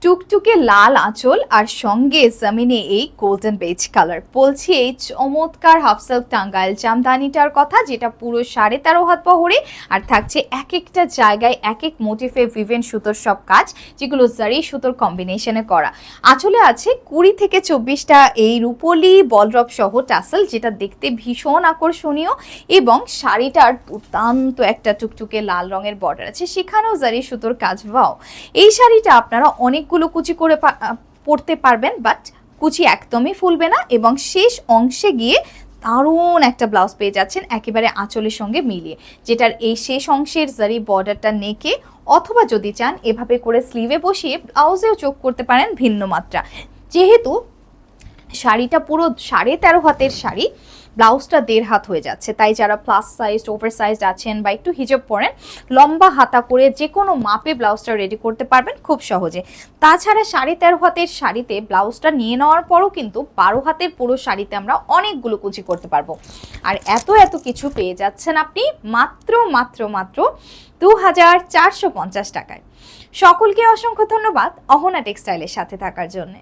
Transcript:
টুকটুকে লাল আঁচল আর সঙ্গে জমিনে এই গোল্ডেন বেজ কালার। বলছি এই চমৎকার হাফ সিল্ক টাঙ্গাইল জামদানিটার কথা, যেটা পুরো 13.5 হাত বহরে আর থাকছে এক একটা জায়গায় এক এক মোটিফে ভিভেন সুতোর সব কাজ, যেগুলো জারি সুতোর কম্বিনেশনে করা। আঁচলে আছে 20 থেকে 24টা এই রূপলি বলরব সহ টাসেল, যেটা দেখতে ভীষণ আকর্ষণীয়। এবং শাড়িটার দুর্দান্ত একটা টুকটুকে লাল রঙের বর্ডার আছে, সেখানেও জারি সুতোর কাজ। ওয়াও, এই শাড়িটা আপনারা অনেকগুলো কুচি করে পরতে পারবেন, বাট কুচি একদমই ফুলবে না। এবং শেষ অংশে গিয়ে দারুণ একটা ব্লাউজ পেয়ে যাচ্ছেন একেবারে আঁচলের সঙ্গে মিলিয়ে, যেটার এই শেষ অংশের জারি বর্ডারটা নেকে, অথবা যদি চান এভাবে করে স্লিভে বসিয়ে ব্লাউজেও যোগ করতে পারেন ভিন্ন মাত্রা। যেহেতু শাড়িটা পুরো 13.5 হাতের শাড়ি, ব্লাউজটা 1.5 হাত হয়ে যাচ্ছে, তাই যারা প্লাস সাইজ ওভার সাইজ আছেন বা একটু হিজাব পরেন, লম্বা হাতা করে যে কোনো মাপে ব্লাউজটা রেডি করতে পারবেন খুব সহজে। তাছাড়া 13.5 হাতের শাড়িতে ব্লাউজটা নিয়ে নেওয়ার পরও কিন্তু 12 হাতের পুরো শাড়িতে আমরা অনেকগুলো কুচি করতে পারবো। আর এত কিছু পেয়ে যাচ্ছেন আপনি মাত্র 2450 টাকায়। সকলকে অসংখ্য ধন্যবাদ অহনা টেক্সটাইলের সাথে থাকার জন্য।